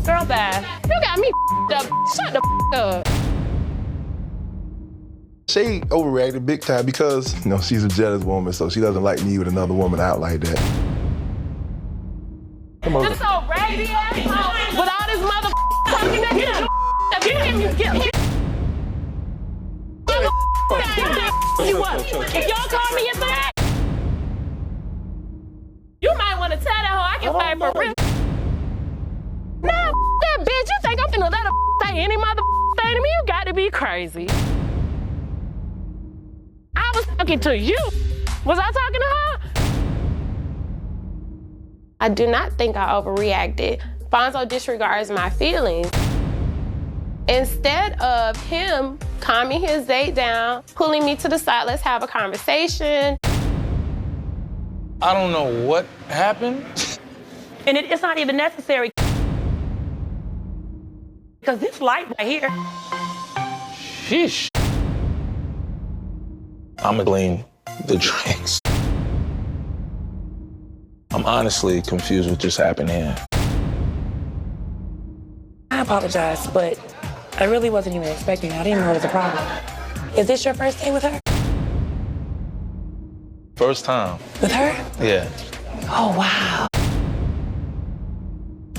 Girl, bye. You got me up. Shut the up. She overreacted big time because, she's a jealous woman, so she doesn't like me with another woman out like that. Come on. This so raggedy ass with all this mother talking to him. If you hear me, get him. If y'all call me a thing, you might want to tell that hoe I can fight for real. Nah, that bitch, you think I'm finna let her say any mother thing to me? You got to be crazy. I was talking to you. Was I talking to her? I do not think I overreacted. Fonzo disregards my feelings. Instead of him calming his date down, pulling me to the side, let's have a conversation. I don't know what happened. And it's not even necessary. Because this light right here. Sheesh. I'ma blame the drinks. I'm honestly confused what just happened here. I apologize, but I really wasn't even expecting it. I didn't know it was a problem. Is this your first day with her? First time. With her? Yeah. Oh, wow.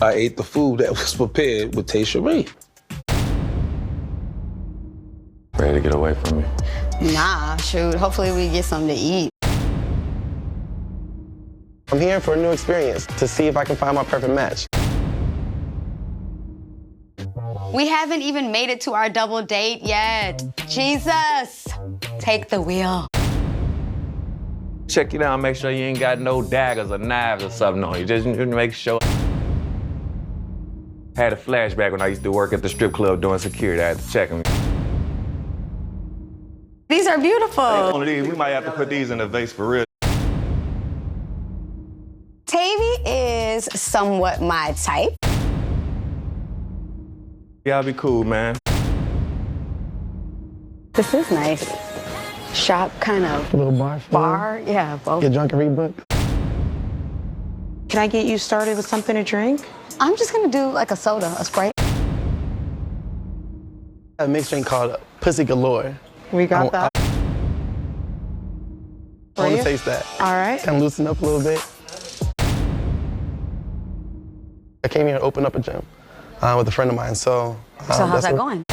I ate the food that was prepared with Taysha. Ready to get away from me? Nah, shoot. Hopefully we get something to eat. I'm here for a new experience to see if I can find my perfect match. We haven't even made it to our double date yet. Jesus, take the wheel. Check it out, make sure you ain't got no daggers or knives or something on you. Just make sure. Had a flashback when I used to work at the strip club doing security. I had to check them. These are beautiful. One of these, we might have to put these in a vase for real. Tavy is somewhat my type. Yeah, I'll be cool, man. This is nice. Shop kind of. A little bar. Bar, yeah, both. Get drunk and read books. Can I get you started with something to drink? I'm just gonna do like a soda, a Sprite. A mixed drink called Pussy Galore. We got that. I want to taste that. All right. Kind of loosen up a little bit. I came here to open up a gym with a friend of mine, so... So how's that going?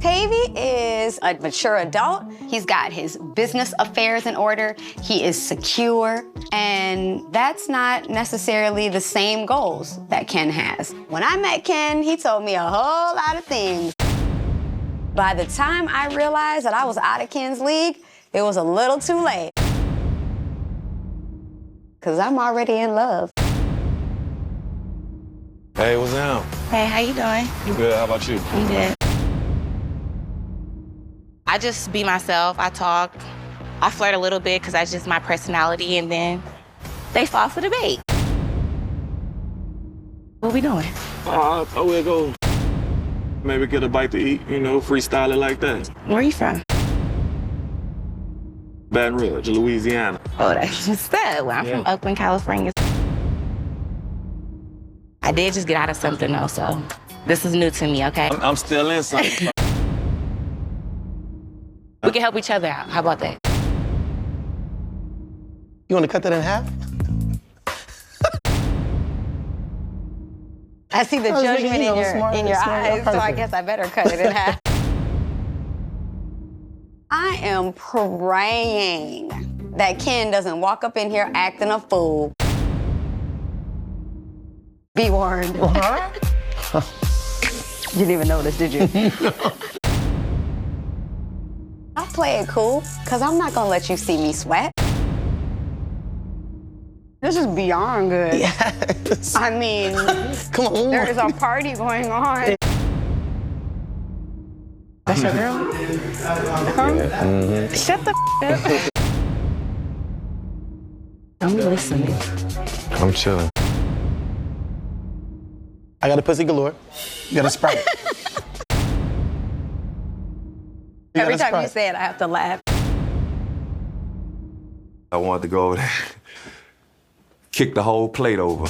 Tavy is a mature adult. He's got his business affairs in order. He is secure, and that's not necessarily the same goals that Ken has. When I met Ken, he told me a whole lot of things. By the time I realized that I was out of Ken's league, it was a little too late. 'Cause I'm already in love. Hey, what's down? Hey, how you doing? You good? How about you? I'm good. I just be myself. I talk. I flirt a little bit because that's just my personality, and then they fall for the bait. What we doing? I will go. Maybe get a bite to eat, freestyle it like that. Where you from? Baton Rouge, Louisiana. Oh, that's just that. Well, I'm from Oakland, California. I did just get out of something though, so this is new to me, okay? I'm still in something. We can help each other out. How about that? You want to cut that in half? I see the judgment in your smart eyes, so I person. guess I better cut it in half. I am praying that Ken doesn't walk up in here acting a fool. Be warned. Huh? You didn't even notice, did you? I'll play it cool, because I'm not going to let you see me sweat. This is beyond good. Yes. I mean, Come on. there is a party going on. That's your girl? Shut the up. I'm listening. I'm chilling. I got a Pussy Galore. You got a Sprite. Every time you say it, I have to laugh. I wanted to go over there, kick the whole plate over.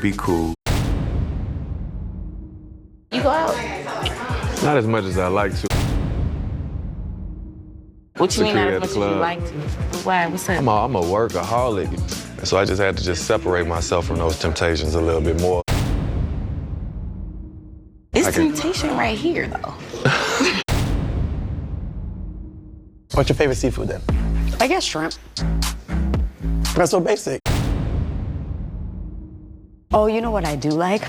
be cool. You go out? Not as much as I like to. What you mean not Security as at much the as you club. like to? Why? What's up? I'm a workaholic. So I just had to just separate myself from those temptations a little bit more. It's temptation right here, though. What's your favorite seafood then? I guess shrimp. That's so basic. Oh, you know what I do like?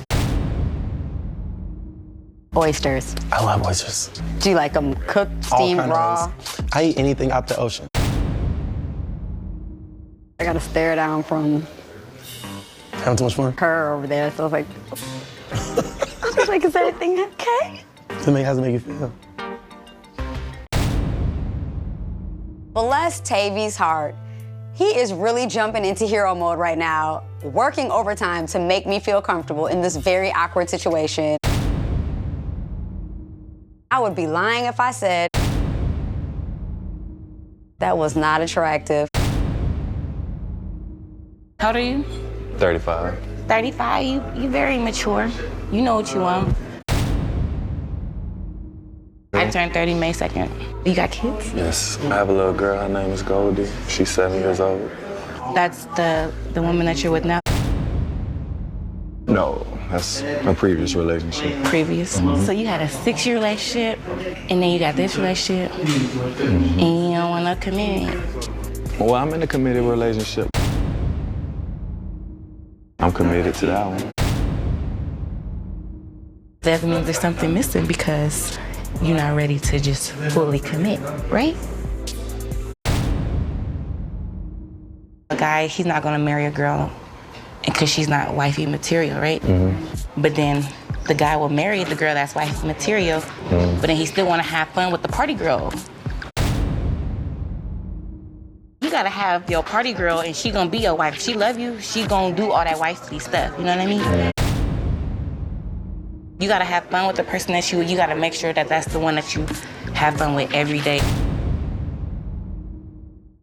Oysters. I love oysters. Do you like them cooked, All steamed, kind of raw? ways. I eat anything out the ocean. I gotta stare down from Having too much fun? her over there, so it's like, I was like, is everything okay? How does it make you feel? Bless Tavy's heart. He is really jumping into hero mode right now, working overtime to make me feel comfortable in this very awkward situation. I would be lying if I said that was not attractive. How old are you? 35. 35. You very mature. You know what you want. I turned 30 May 2nd. You got kids? Yes. I have a little girl. Her name is Goldie. She's 7 years old. That's the woman that you're with now? No, that's a previous relationship. Previous. Mhm. So you had a 6-year relationship, and then you got this relationship, and you don't want to commit. Well, I'm in a committed relationship. I'm committed to that one. That means there's something missing because you're not ready to just fully commit, right? A guy, he's not gonna marry a girl because she's not wifey material, right? But then the guy will marry the girl that's wifey material, but then he still wanna have fun with the party girl. You gotta have your party girl and she gonna be your wife. If she love you, she gonna do all that wifely stuff, you know what I mean? You gotta have fun with the person that you gotta make sure that that's the one that you have fun with every day.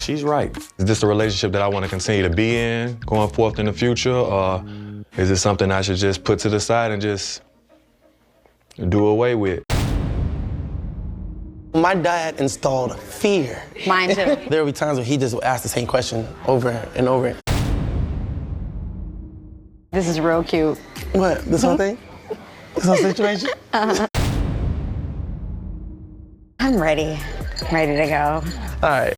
She's right. Is this a relationship that I want to continue to be in going forth in the future, or is it something I should just put to the side and just do away with? My dad installed fear. Mine too. There will be times where he just will ask the same question over and over. This is real cute. What, this whole thing? This whole situation? I'm ready. Ready to go. All right.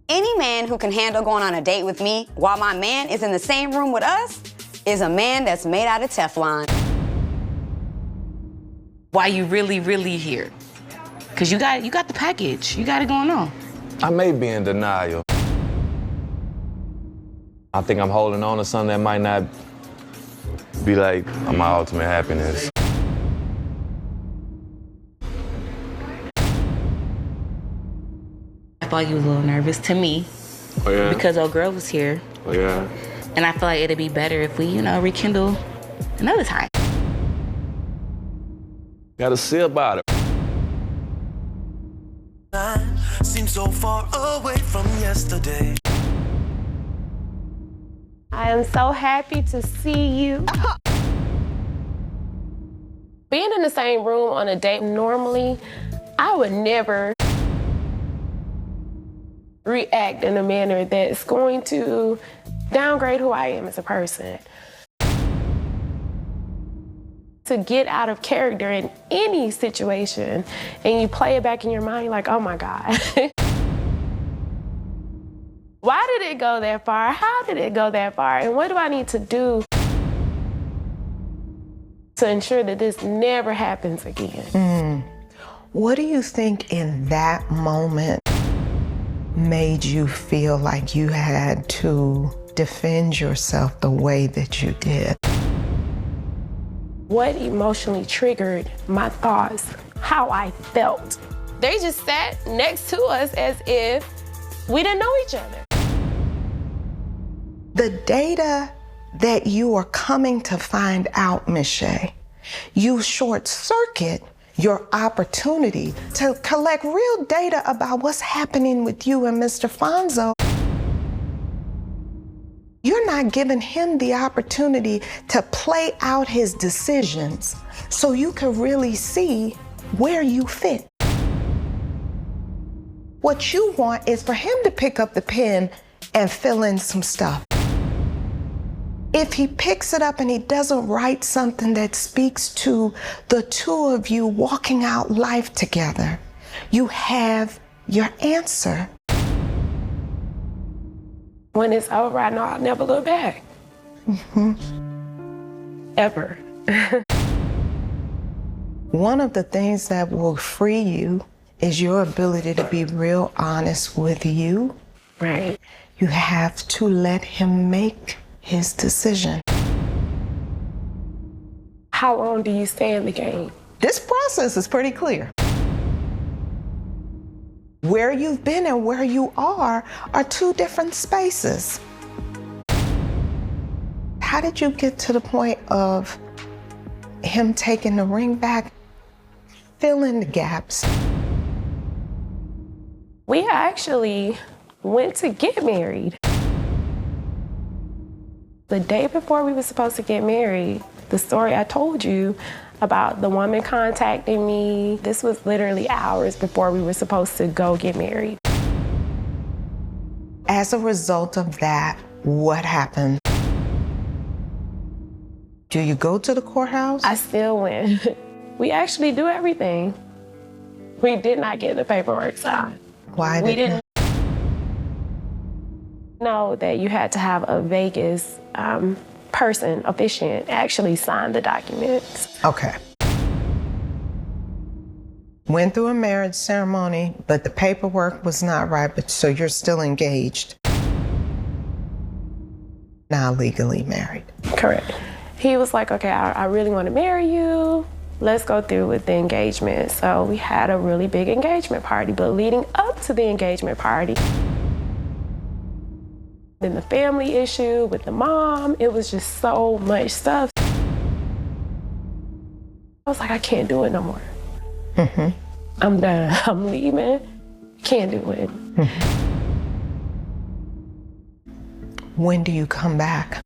Any man who can handle going on a date with me while my man is in the same room with us is a man that's made out of Teflon. Why you really here? Cause you got the package. You got it going on. I may be in denial. I think I'm holding on to something that might not be like my ultimate happiness. I thought you was a little nervous to me. Oh, yeah? Because old girl was here. Oh, yeah? And I feel like it'd be better if we, rekindle another time. Gotta see about it. Seem so far away from yesterday. I am so happy to see you. Being in the same room on a date, normally, I would never react in a manner that's going to downgrade who I am as a person. To get out of character in any situation and you play it back in your mind, you're like, oh my God. Why did it go that far? How did it go that far? And what do I need to do to ensure that this never happens again? What do you think in that moment made you feel like you had to defend yourself the way that you did? What emotionally triggered my thoughts, how I felt? They just sat next to us as if we didn't know each other. The data that you are coming to find out, Ms. Shea, you short circuit your opportunity to collect real data about what's happening with you and Mr. Fonzo. You're not giving him the opportunity to play out his decisions so you can really see where you fit. What you want is for him to pick up the pen and fill in some stuff. If he picks it up and he doesn't write something that speaks to the two of you walking out life together, you have your answer. When it's over, I know I'll never look back. Ever. One of the things that will free you is your ability to be real honest with you. Right. You have to let him make his decision. How long do you stay in the game? This process is pretty clear. Where you've been and where you are two different spaces. How did you get to the point of him taking the ring back? Fill in the gaps. We actually went to get married. The day before we were supposed to get married, the story I told you about the woman contacting me, this was literally hours before we were supposed to go get married. As a result of that, what happened? Do you go to the courthouse? I still went. We actually do everything. We did not get the paperwork signed. Why we didn't know that you had to have a Vegas person, officiant, actually sign the documents. Okay. Went through a marriage ceremony, but the paperwork was not right, but so you're still engaged. Now legally married. Correct. He was like, okay, I really want to marry you. Let's go through with the engagement. So we had a really big engagement party, but leading up to the engagement party, then the family issue with the mom, it was just so much stuff. I was like, I can't do it no more. I'm done. I'm leaving. Can't do it. When do you come back?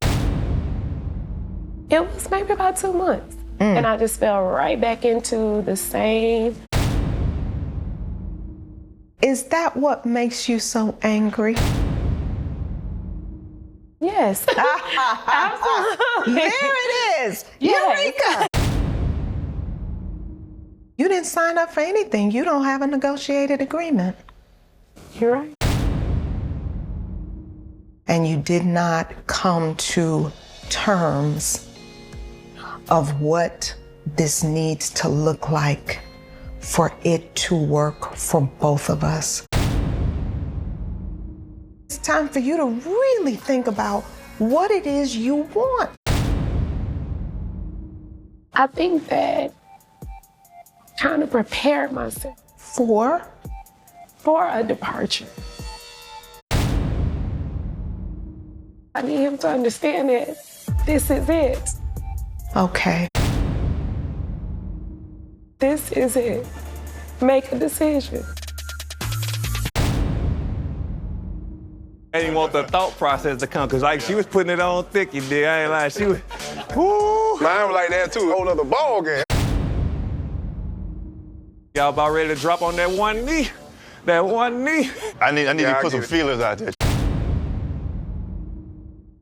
It was maybe about 2 months. And I just fell right back into the same. Is that what makes you so angry? Yes. Absolutely. There it is. Yes. Eureka! You didn't sign up for anything. You don't have a negotiated agreement. You're right. And you did not come to terms of what this needs to look like for it to work for both of us. It's time for you to really think about what it is you want. I think that kind of prepared myself for a departure. I need him to understand that this is it. Okay. This is it. Make a decision. I didn't want the thought process to come, because like she was putting it on thick, you did. I ain't lying. She was, whoo. Mine was like that too, whole other ball game. Y'all about ready to drop on that one knee. That one knee. I need to put some feelers out there.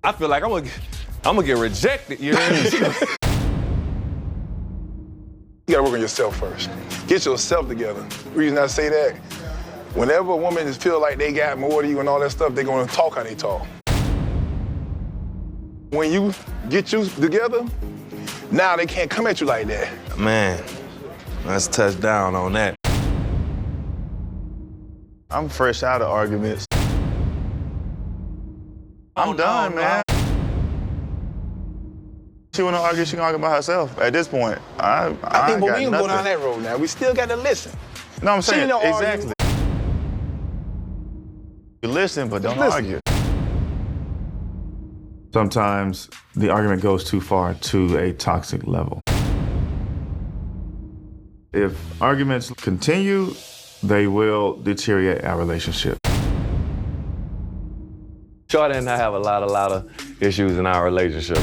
I feel like I'm gonna get rejected, you know? You gotta work on yourself first. Get yourself together. The reason I say that, whenever a woman just feel like they got more to you and all that stuff, they're gonna talk how they talk. When you get you together, now they can't come at you like that. Man, let's touch down on that. I'm fresh out of arguments. I'm done, man. She wanna argue, she can argue by herself. At this point, I think, but we ain't can go down that road now. We still got to listen. No, I'm saying, exactly. You listen, but don't argue. Sometimes the argument goes too far to a toxic level. If arguments continue, they will deteriorate our relationship. Shorty and I have a lot of issues in our relationship.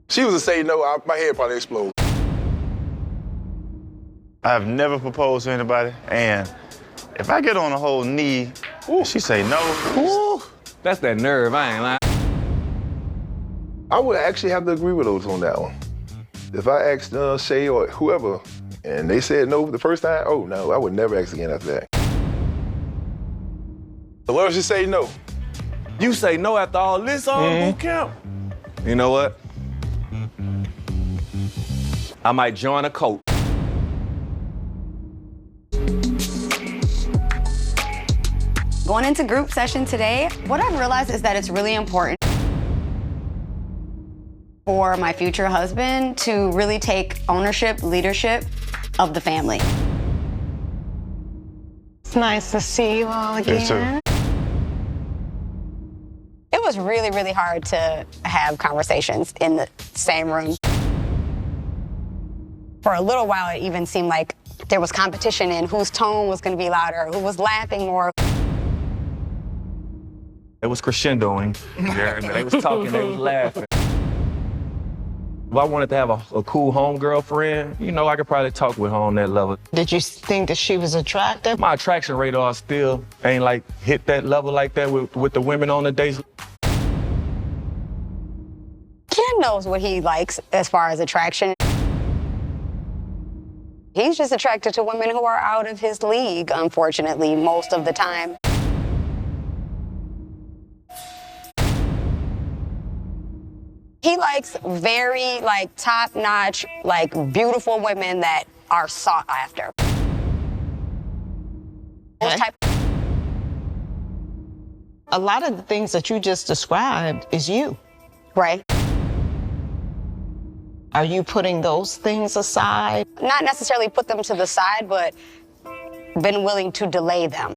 She was to say no, my head probably explode. I've never proposed to anybody, and if I get on a whole knee, and she say no. Ooh, that's that nerve, I ain't lying. I would actually have to agree with those on that one. If I asked Shay or whoever, and they said no the first time, oh no, I would never ask again after that. So what if she say no? You say no after all this boot camp? You know what? I might join a cult. Going into group session today, what I've realized is that it's really important for my future husband to really take ownership, leadership of the family. It's nice to see you all again. Yes, sir. It was really, really hard to have conversations in the same room. For a little while, it even seemed like there was competition in whose tone was going to be louder, who was laughing more. It was crescendoing. They was talking, they was laughing. If I wanted to have a cool homegirl friend, you know, I could probably talk with her on that level. Did you think that she was attractive? My attraction radar still ain't like hit that level like that with the women on the days. Ken knows what he likes as far as attraction. He's just attracted to women who are out of his league, unfortunately, most of the time. He likes very, top-notch, beautiful women that are sought after. A lot of the things that you just described is you. Right. Are you putting those things aside? Not necessarily put them to the side, but been willing to delay them.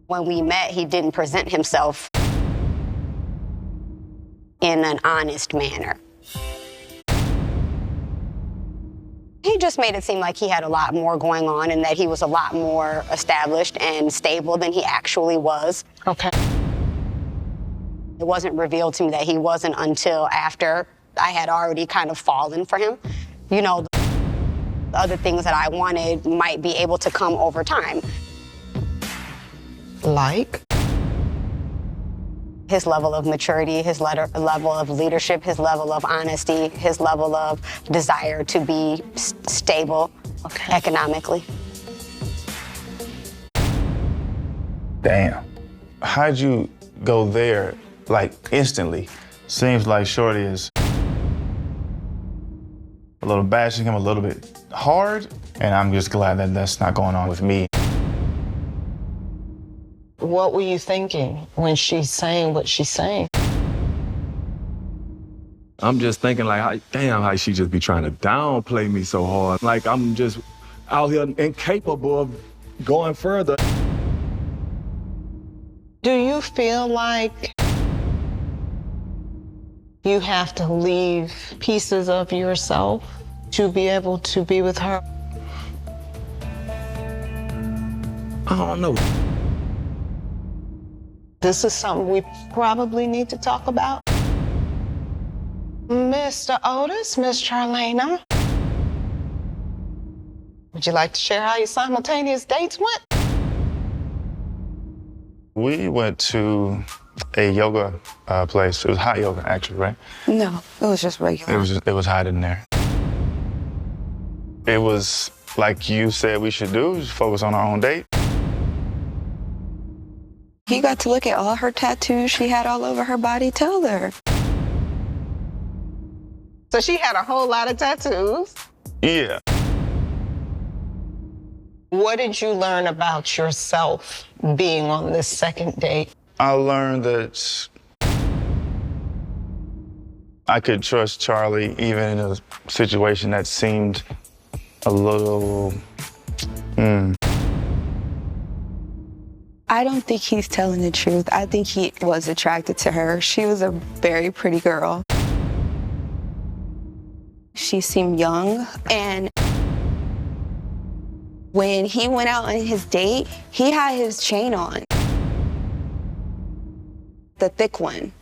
When we met, he didn't present himself in an honest manner. He just made it seem like he had a lot more going on and that he was a lot more established and stable than he actually was. Okay. It wasn't revealed to me that he wasn't until after I had already kind of fallen for him. You know, the other things that I wanted might be able to come over time. Like? His level of maturity, his level of leadership, his level of honesty, his level of desire to be stable economically. Damn. How'd you go there, instantly? Seems like Shorty is a little bashing him a little bit hard, and I'm just glad that that's not going on with me. What were you thinking when she's saying what she's saying? I'm just thinking damn, how she just be trying to downplay me so hard. Like I'm just out here incapable of going further. Do you feel like you have to leave pieces of yourself to be able to be with her? I don't know. This is something we probably need to talk about. Mr. Otis, Miss Charlena, would you like to share how your simultaneous dates went? We went to a yoga place. It was hot yoga, actually, right? No, it was just regular. It was hot in there. It was like you said we should do, just focus on our own date. He got to look at all her tattoos she had all over her body. Tell her. So she had a whole lot of tattoos? Yeah. What did you learn about yourself being on this second date? I learned that I could trust Charlie even in a situation that seemed a little, I don't think he's telling the truth. I think he was attracted to her. She was a very pretty girl. She seemed young, and When he went out on his date, he had his chain on. The thick one.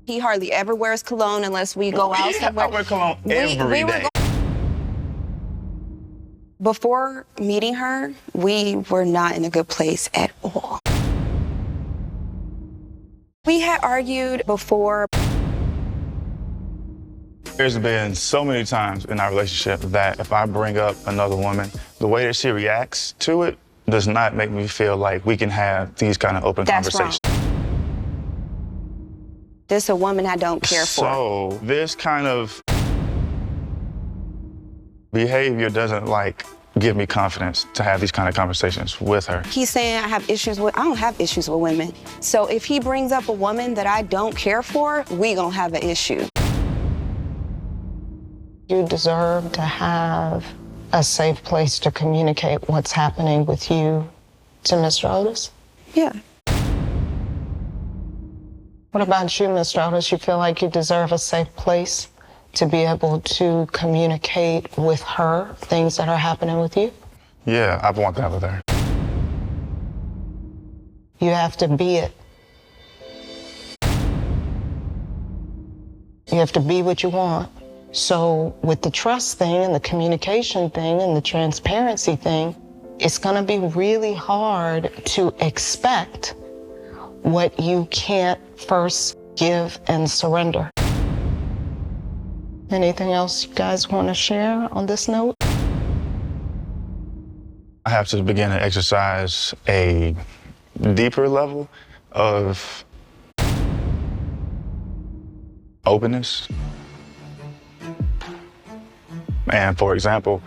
He hardly ever wears cologne unless we go out somewhere. I wear cologne every day. Before meeting her, we were not in a good place at all. We had argued before. There's been so many times in our relationship that if I bring up another woman, the way that she reacts to it does not make me feel like we can have these kind of open conversations. Wrong. This is a woman I don't care for. So this kind of behavior doesn't give me confidence to have these kind of conversations with her. He's saying I have issues with, I don't have issues with women. So if he brings up a woman that I don't care for, we gonna have an issue. You deserve to have a safe place to communicate what's happening with you to Mr. Otis? Yeah. What about you, Mr. Otis? You feel like you deserve a safe place to be able to communicate with her things that are happening with you? Yeah, I want that with her. You have to be it. You have to be what you want. So with the trust thing and the communication thing and the transparency thing, it's gonna be really hard to expect what you can't first give and surrender. Anything else you guys want to share on this note? I have to begin to exercise a deeper level of openness. And for example,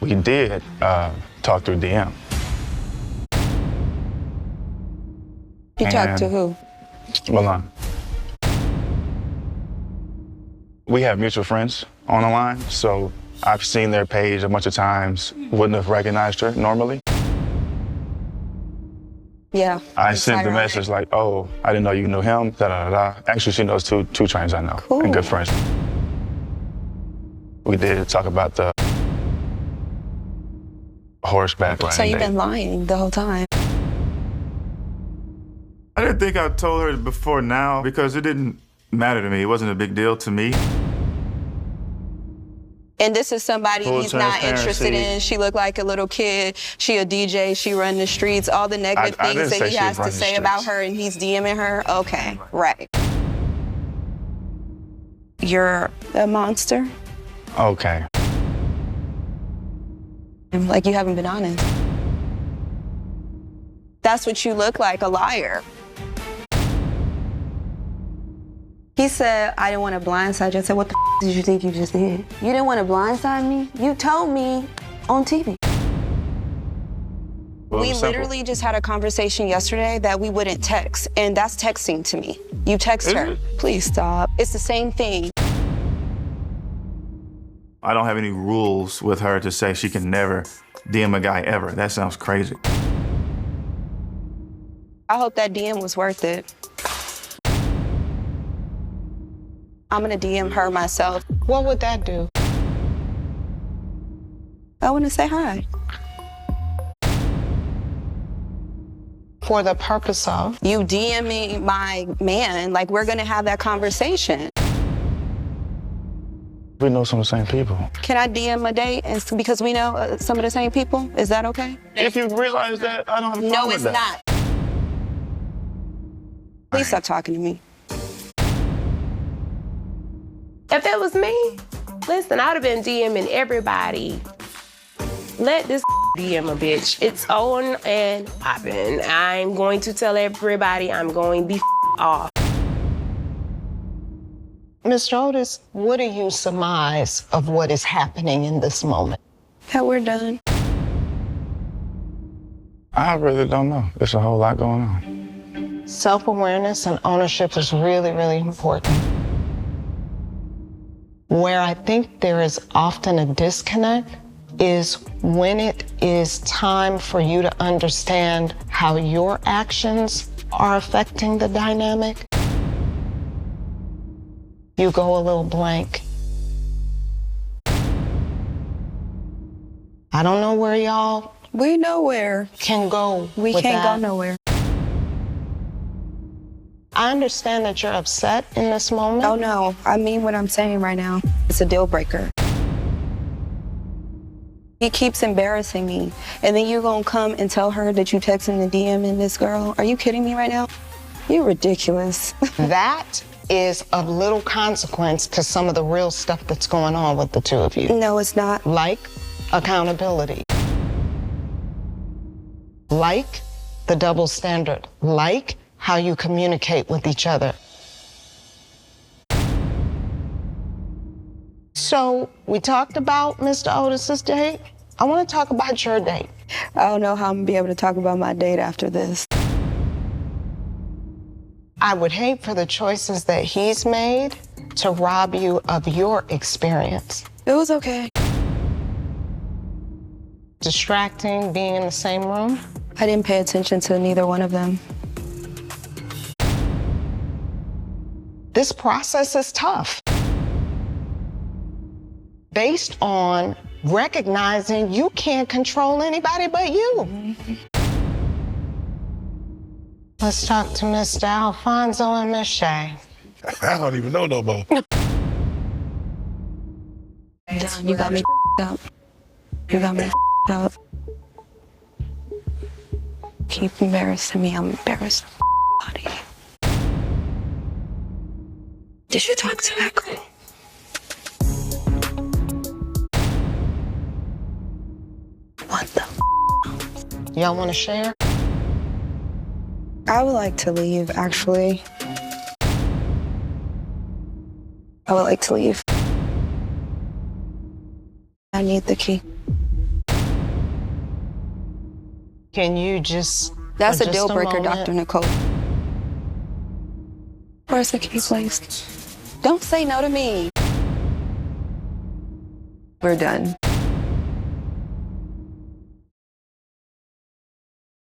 we did talk through DM. You talked to who? Milan. We have mutual friends on the line, so I've seen their page a bunch of times, wouldn't have recognized her normally. Yeah. I sent the message like, oh, I didn't know you knew him, da-da-da-da. Actually, she knows two trains I know, cool. And good friends. We did talk about the horseback riding. So you've been lying the whole time. I didn't think I told her before now because it didn't matter to me. It wasn't a big deal to me. And this is somebody he's not interested in. She looked like a little kid. She a DJ. She run the streets. All the negative things that he has to say about her, and he's DMing her. Okay, right. You're a monster. Okay. Like you haven't been honest. That's what you look like, a liar. He said, I didn't want to blindside you. I said, what the did you think you just did? You didn't want to blindside me? You told me on TV. We literally just had a conversation yesterday that we wouldn't text, and that's texting to me. You text her. Please stop. It's the same thing. I don't have any rules with her to say she can never DM a guy ever. That sounds crazy. I hope that DM was worth it. I'm gonna DM her myself. What would that do? I wanna say hi. For the purpose of? You DMing my man, like we're gonna have that conversation. We know some of the same people. Can I DM a date because we know some of the same people? Is that okay? If you realize that, I don't have a problem No, with it's that. not. Please stop talking to me. If it was me, listen, I'd have been DMing everybody. Let this DM a bitch. It's on and popping. I'm going to tell everybody I'm going the off. Mr. Otis, what do you surmise of what is happening in this moment? That we're done. I really don't know. There's a whole lot going on. Self-awareness and ownership is really, really important. Where I think there is often a disconnect is when it is time for you to understand how your actions are affecting the dynamic. You go a little blank. I don't know where y'all We know where. can go. We with can't that. go nowhere. I understand that you're upset in this moment. Oh no, I mean what I'm saying right now. It's a deal breaker. He keeps embarrassing me. And then you're gonna come and tell her that you texting the DM in this girl? Are you kidding me right now? You're ridiculous. That is of little consequence to some of the real stuff that's going on with the two of you. No, it's not. Like accountability. Like the double standard. Like how you communicate with each other. So we talked about Mr. Otis's date. I want to talk about your date. I don't know how I'm gonna be able to talk about my date after this. I would hate for the choices that he's made to rob you of your experience. It was okay. Distracting, being in the same room. I didn't pay attention to neither one of them. This process is tough. Based on recognizing you can't control anybody but you. Let's talk to Mr. Alfonso and Miss Shay. I don't even know no more. You got me up. You got me up. Keep embarrassing me. I'm embarrassed out of you. Did you talk to that girl? What the? Y'all want to share? I would like to leave, actually. I would like to leave. I need the key. Can you just... That's for a deal just breaker, moment- Dr. Nicole. Where's the key, please? Don't say no to me. We're done.